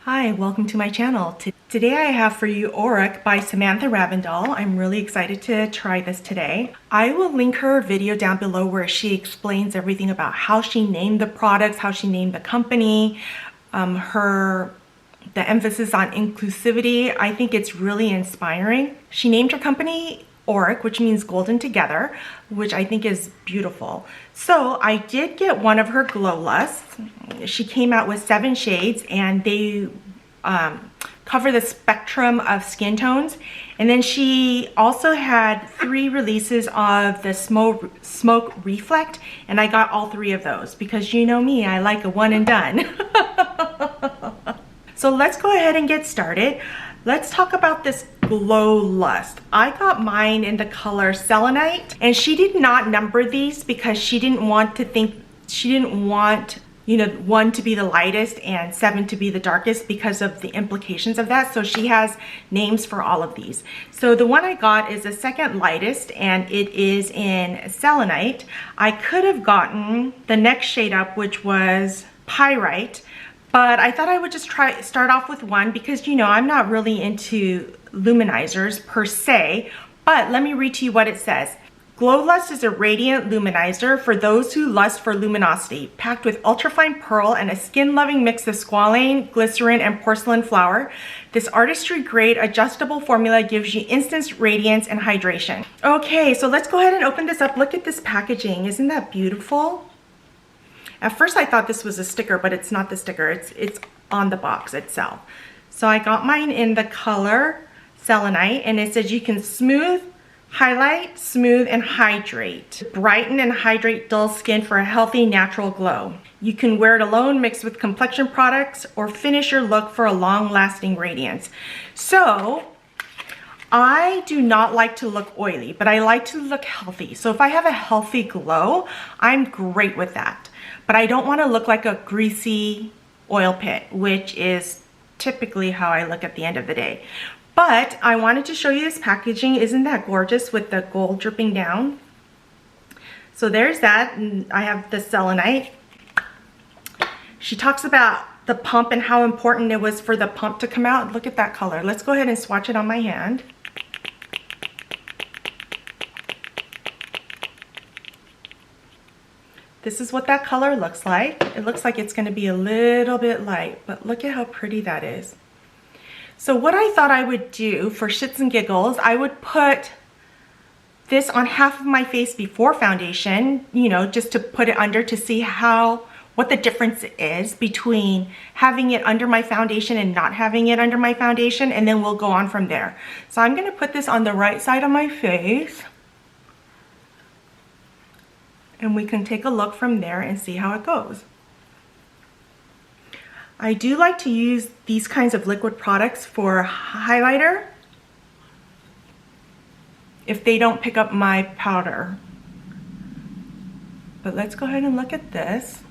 Hi, welcome to my channel. Today I have for you Auric by Samantha Ravndahl. I'm really excited to try this today. I will link her video down below where she explains everything about how she named the products, how she named the company, the emphasis on inclusivity. I think it's really inspiring. She named her company Auric, which means golden together, which I think is beautiful. So I did get one of her glow lusts. She came out with 7 shades and they cover the spectrum of skin tones. And then she also had 3 releases of the smoke reflect, and I got all 3 of those because you know me, I like a one and done. So let's go ahead and get started. Let's talk about this glow lust. I got mine in the color selenite, and she did not number these because she didn't want, you know, 1 to be the lightest and 7 to be the darkest because of the implications of that. So she has names for all of these. So the one I got is the second lightest, and it is in selenite. I could have gotten the next shade up, which was pyrite, but I thought I would just start off with one because, you know, I'm not really into luminizers per se, but let me read to you what it says. Glow Lust is a radiant luminizer for those who lust for luminosity, packed with ultrafine pearl and a skin-loving mix of squalane, glycerin, and porcelain flower. This artistry-grade adjustable formula gives you instant radiance and hydration. Okay, so let's go ahead and open this up. Look at this packaging. Isn't that beautiful? At first I thought this was a sticker, but it's not the sticker. It's on the box itself. So I got mine in the color selenite, and it says you can smooth, highlight, smooth, and hydrate. Brighten and hydrate dull skin for a healthy, natural glow. You can wear it alone, mixed with complexion products, or finish your look for a long-lasting radiance. So I do not like to look oily, but I like to look healthy. So if I have a healthy glow, I'm great with that. But I don't want to look like a greasy oil pit, which is typically how I look at the end of the day. But I wanted to show you this packaging. Isn't that gorgeous with the gold dripping down? So there's that. And I have the selenite. She talks about the pump and how important it was for the pump to come out. Look at that color. Let's go ahead and swatch it on my hand. This is what that color looks like. It looks like it's going to be a little bit light, but look at how pretty that is. So what I thought I would do for shits and giggles, I would put this on half of my face before foundation, you know, just to put it under to see what the difference is between having it under my foundation and not having it under my foundation, and then we'll go on from there. So I'm going to put this on the right side of my face, and we can take a look from there and see how it goes. I do like to use these kinds of liquid products for highlighter if they don't pick up my powder. But let's go ahead and look at this.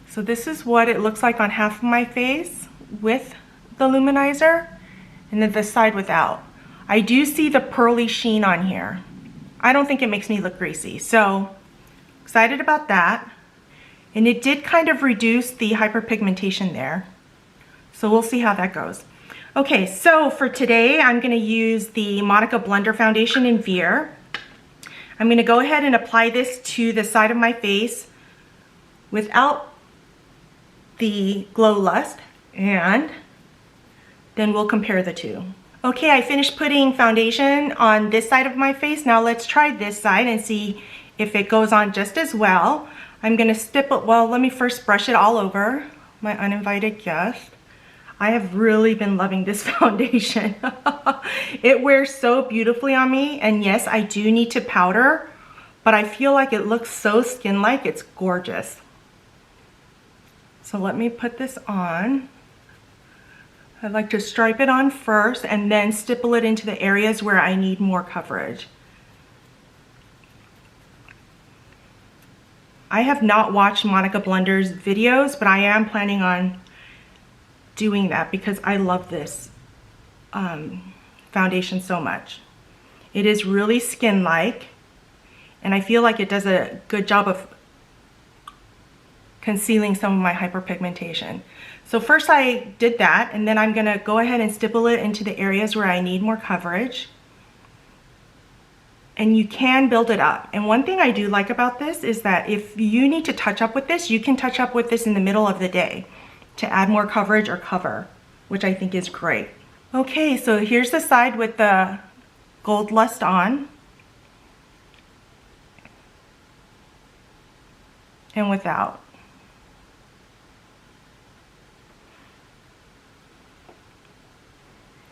So this is what it looks like on half of my face with the luminizer, and then this side without. I do see the pearly sheen on here. I don't think it makes me look greasy, so excited about that. And it did kind of reduce the hyperpigmentation there. So we'll see how that goes. Okay, so for today, I'm gonna use the Monica Blender Foundation in Veer. I'm gonna go ahead and apply this to the side of my face without the Glow Lust, and then we'll compare the two. Okay, I finished putting foundation on this side of my face. Now let's try this side and see if it goes on just as well. I'm gonna let me first brush it all over, my uninvited guest. I have really been loving this foundation. It wears so beautifully on me, and yes, I do need to powder, but I feel like it looks so skin-like, it's gorgeous. So let me put this on. I like to stripe it on first and then stipple it into the areas where I need more coverage. I have not watched Monica Blender's videos, but I am planning on doing that because I love this foundation so much. It is really skin-like, and I feel like it does a good job of concealing some of my hyperpigmentation. So first I did that, and then I'm gonna go ahead and stipple it into the areas where I need more coverage. And you can build it up. And one thing I do like about this is that if you need to touch up with this, you can touch up with this in the middle of the day to add more coverage or cover, which I think is great. Okay, so here's the side with the Gold Lust on. And without.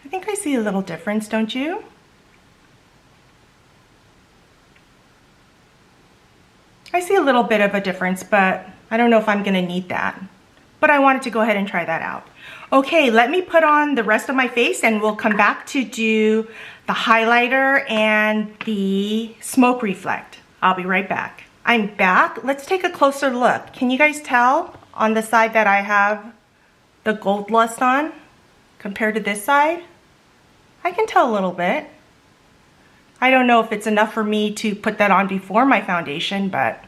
I think I see a little difference, don't you? I see a little bit of a difference, but I don't know if I'm gonna need that. But I wanted to go ahead and try that out. Okay, let me put on the rest of my face and we'll come back to do the highlighter and the smoke reflect. I'll be right back. I'm back. Let's take a closer look. Can you guys tell on the side that I have the Gold Lust on compared to this side? I can tell a little bit. I don't know if it's enough for me to put that on before my foundation, but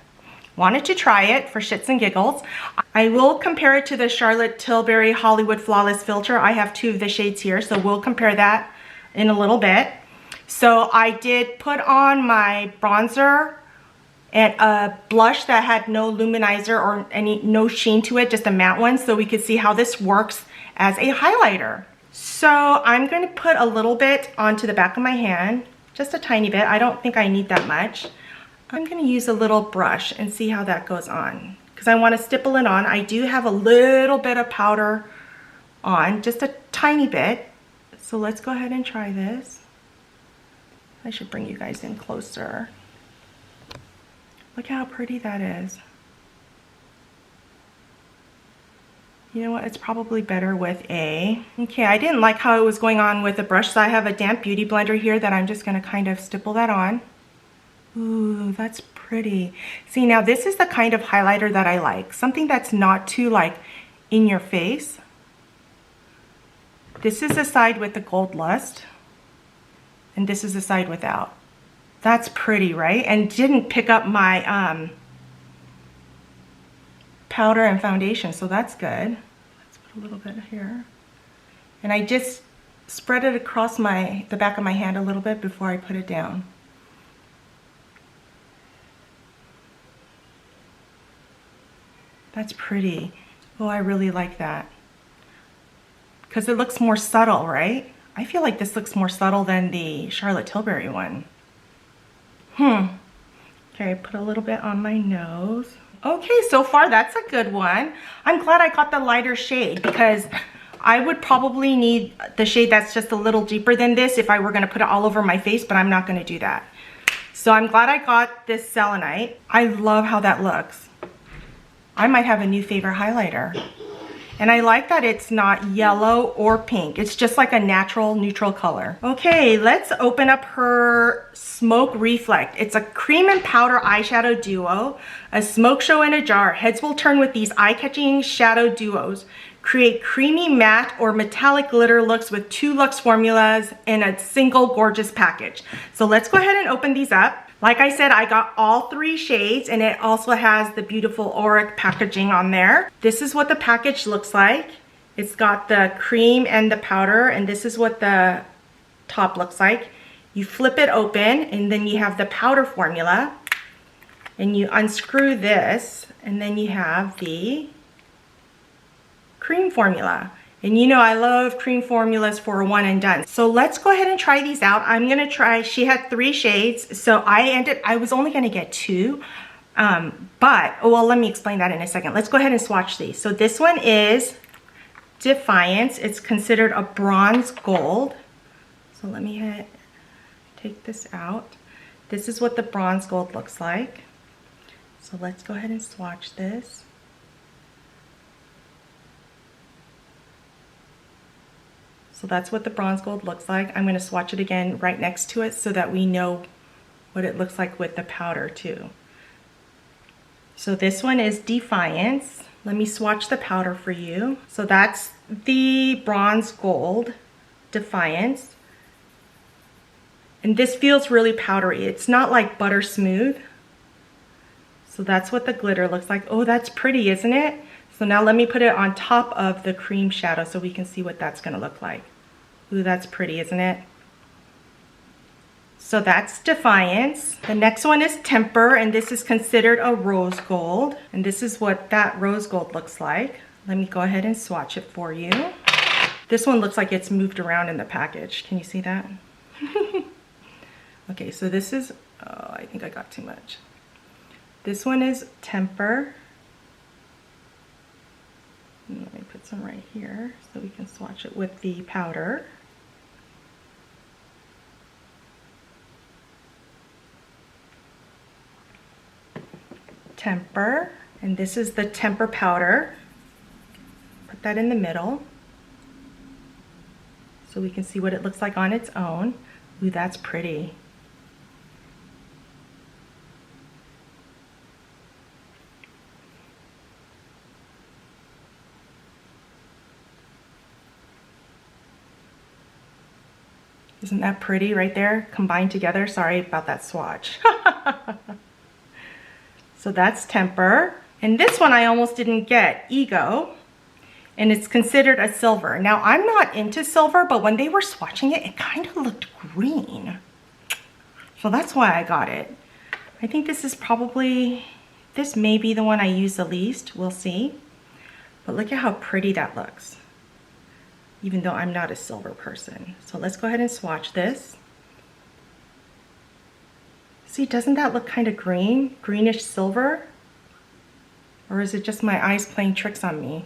wanted to try it for shits and giggles. I will compare it to the Charlotte Tilbury Hollywood Flawless Filter. I have 2 of the shades here, so we'll compare that in a little bit. So I did put on my bronzer and a blush that had no luminizer or no sheen to it, just a matte one, so we could see how this works as a highlighter. So I'm going to put a little bit onto the back of my hand, just a tiny bit. I don't think I need that much. I'm going to use a little brush and see how that goes on, because I want to stipple it on. I do have a little bit of powder on, just a tiny bit. So let's go ahead and try this. I should bring you guys in closer. Look how pretty that is. You know what, it's probably better with a... Okay, I didn't like how it was going on with the brush, so I have a damp beauty blender here that I'm just gonna kind of stipple that on. Ooh, that's pretty. See, now this is the kind of highlighter that I like. Something that's not too like in your face. This is the side with the Gold Lust, and this is the side without. That's pretty, right? And didn't pick up my powder and foundation, so that's good. Let's put a little bit here. And I just spread it across the back of my hand a little bit before I put it down. That's pretty. Oh, I really like that. Because it looks more subtle, right? I feel like this looks more subtle than the Charlotte Tilbury one. Okay, put a little bit on my nose. Okay, so far that's a good one. I'm glad I got the lighter shade, because I would probably need the shade that's just a little deeper than this if I were gonna put it all over my face, but I'm not gonna do that. So I'm glad I got this selenite. I love how that looks. I might have a new favorite highlighter. And I like that it's not yellow or pink. It's just like a natural neutral color. Okay, let's open up her Smoke Reflect. It's a cream and powder eyeshadow duo, a smoke show in a jar. Heads will turn with these eye-catching shadow duos. Create creamy matte or metallic glitter looks with 2 luxe formulas in a single gorgeous package. So let's go ahead and open these up. Like I said, I got all 3 shades, and it also has the beautiful Auric packaging on there. This is what the package looks like. It's got the cream and the powder, and this is what the top looks like. You flip it open, and then you have the powder formula, and you unscrew this, and then you have the cream formula. And you know I love cream formulas for a one and done. So let's go ahead and try these out. I'm gonna try, she had 3 shades, so I was only gonna get 2. Well, let me explain that in a second. Let's go ahead and swatch these. So this one is Defiance. It's considered a bronze gold. So let me take this out. This is what the bronze gold looks like. So let's go ahead and swatch this. So that's what the bronze gold looks like. I'm going to swatch it again right next to it so that we know what it looks like with the powder too. So this one is Defiance. Let me swatch the powder for you. So that's the bronze gold Defiance. And this feels really powdery. It's not like butter smooth. So that's what the glitter looks like. Oh, that's pretty, isn't it? So now let me put it on top of the cream shadow so we can see what that's gonna look like. Ooh, that's pretty, isn't it? So that's Defiance. The next one is Temper, and this is considered a rose gold. And this is what that rose gold looks like. Let me go ahead and swatch it for you. This one looks like it's moved around in the package. Can you see that? Okay, so this is, oh, I think I got too much. This one is Temper. And let me put some right here so we can swatch it with the powder. Temper, and this is the Temper powder. Put that in the middle so we can see what it looks like on its own. Ooh, that's pretty. Isn't that pretty right there, combined together? Sorry about that swatch. So that's Temper. And this one I almost didn't get, Ego. And it's considered a silver. Now I'm not into silver, but when they were swatching it, it kind of looked green. So that's why I got it. I think this is probably, this may be the one I use the least, we'll see. But look at how pretty that looks, even though I'm not a silver person. So let's go ahead and swatch this. See, doesn't that look kind of green? Greenish silver? Or is it just my eyes playing tricks on me?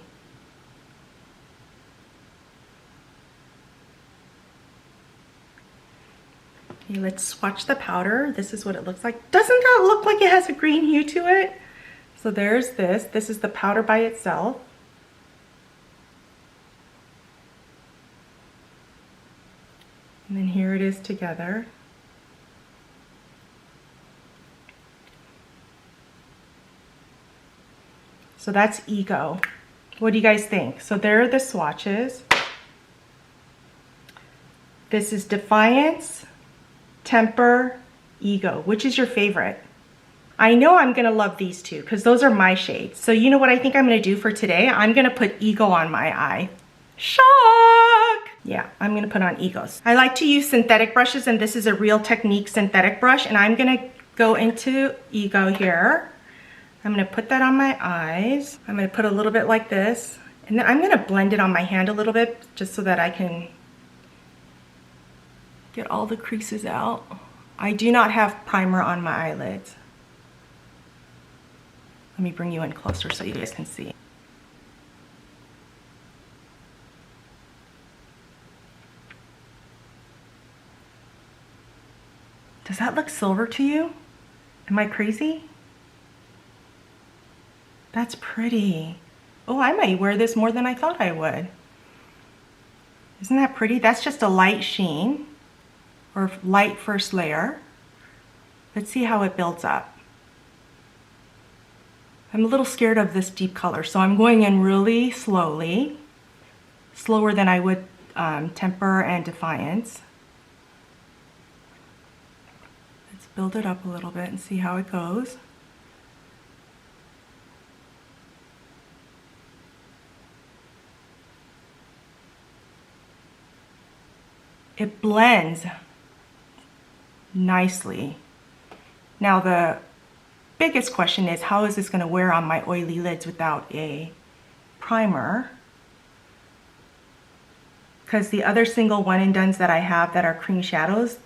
Okay, let's swatch the powder. This is what it looks like. Doesn't that look like it has a green hue to it? So there's this. This is the powder by itself. And then here it is together. So that's Ego. What do you guys think? So there are the swatches. This is Defiance, Temper, Ego. Which is your favorite? I know I'm gonna love these two because those are my shades. So you know what I think I'm gonna do for today? I'm gonna put Ego on my eye. Shock! Yeah, I'm gonna put on Egos. I like to use synthetic brushes, and this is a Real Technique synthetic brush, and I'm gonna go into Ego here. I'm gonna put that on my eyes. I'm gonna put a little bit like this, and then I'm gonna blend it on my hand a little bit just so that I can get all the creases out. I do not have primer on my eyelids. Let me bring you in closer so you guys can see. Does that look silver to you? Am I crazy? That's pretty. Oh, I might wear this more than I thought I would. Isn't that pretty? That's just a light sheen or light first layer. Let's see how it builds up. I'm a little scared of this deep color, so I'm going in really slowly, slower than I would Temper and Defiance. Let's build it up a little bit and see how it goes. It blends nicely. Now the biggest question is, how is this going to wear on my oily lids without a primer? Because the other single one and dones that I have that are cream shadows,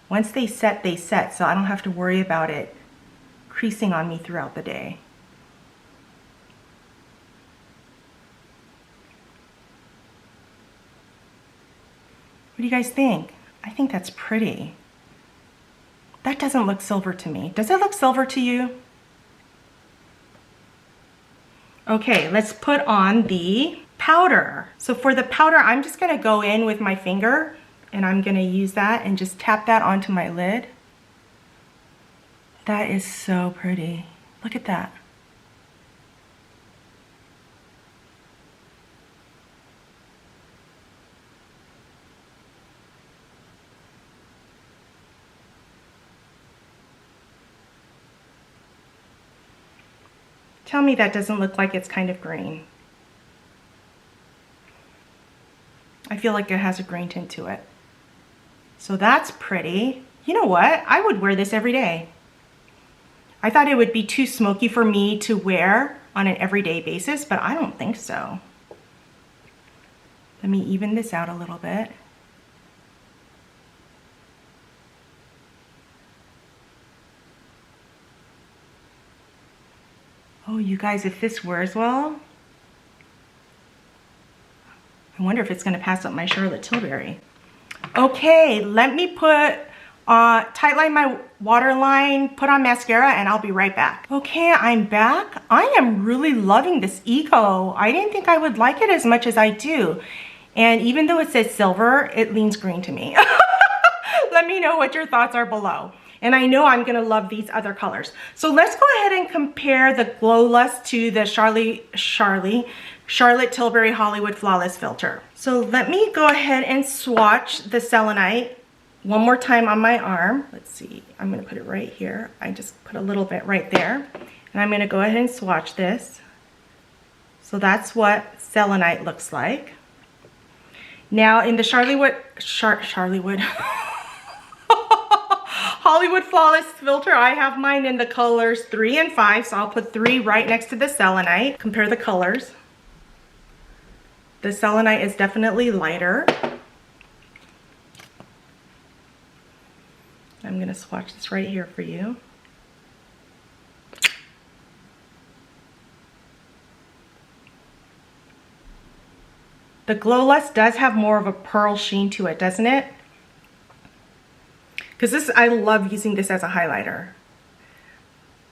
once they set, so I don't have to worry about it creasing on me throughout the day. What do you guys think? I think that's pretty. That doesn't look silver to me. Does it look silver to you? Okay, let's put on the powder. So for the powder, I'm just gonna go in with my finger and I'm gonna use that and just tap that onto my lid. That is so pretty. Look at that. Tell me that doesn't look like it's kind of green. I feel like it has a green tint to it. So that's pretty. You know what? I would wear this every day. I thought it would be too smoky for me to wear on an everyday basis, but I don't think so. Let me even this out a little bit. Oh, you guys, if this wears well, I wonder if it's gonna pass up my Charlotte Tilbury. Okay, let me put tightline my waterline, put on mascara, and I'll be right back. Okay, I'm back. I am really loving this Ego. I didn't think I would like it as much as I do. And even though it says silver, it leans green to me. Let me know what your thoughts are below. And I know I'm gonna love these other colors. So let's go ahead and compare the Glow Lust to the Charlotte Tilbury Hollywood Flawless Filter. So let me go ahead and swatch the selenite one more time on my arm. Let's see, I'm gonna put it right here. I just put a little bit right there. And I'm gonna go ahead and swatch this. So that's what selenite looks like. Now in the Hollywood Flawless Filter, I have mine in the colors 3 and 5, so I'll put 3 right next to the selenite. Compare the colors. The selenite is definitely lighter. I'm gonna swatch this right here for you. The Glow Lust does have more of a pearl sheen to it, doesn't it? Because I love using this as a highlighter.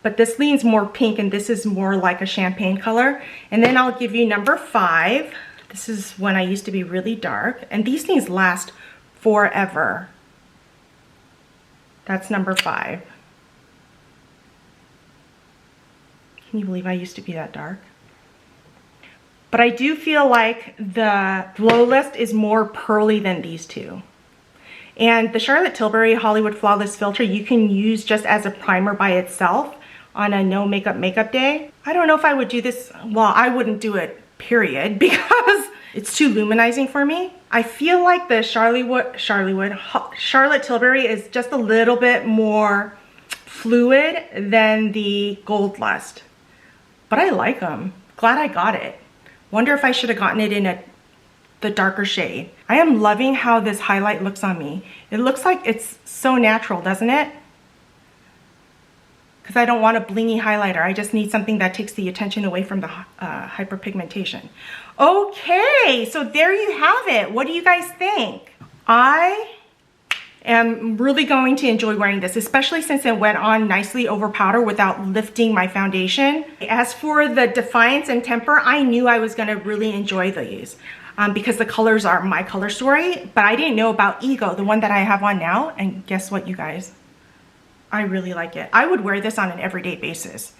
But this leans more pink and this is more like a champagne color. And then I'll give you number 5. This is when I used to be really dark. And these things last forever. That's number 5. Can you believe I used to be that dark? But I do feel like the Glow Lust is more pearly than these two. And the Charlotte Tilbury Hollywood Flawless Filter you can use just as a primer by itself on a no makeup day. I don't know if I would do this, well, I wouldn't do it, period, because it's too luminizing for me. I feel like the Charlotte Tilbury is just a little bit more fluid than the Gold Lust. But I like them. Glad I got it. Wonder if I should have gotten it in the darker shade. I am loving how this highlight looks on me. It looks like it's so natural, doesn't it? Because I don't want a blingy highlighter. I just need something that takes the attention away from the hyperpigmentation. Okay, so there you have it. What do you guys think? I am really going to enjoy wearing this, especially since it went on nicely over powder without lifting my foundation. As for the Defiance and Temper, I knew I was gonna really enjoy these because the colors are my color story, but I didn't know about Ego, the one that I have on now, and guess what, you guys? I really like it. I would wear this on an everyday basis.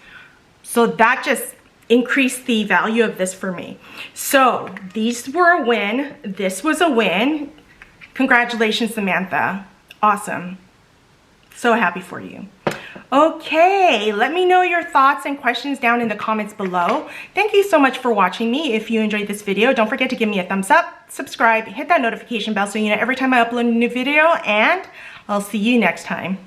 So that just increased the value of this for me. So these were a win. This was a win. Congratulations, Samantha. Awesome. So happy for you. Okay, let me know your thoughts and questions down in the comments below. Thank you so much for watching me. If you enjoyed this video, don't forget to give me a thumbs up, subscribe, hit that notification bell so you know every time I upload a new video, and I'll see you next time.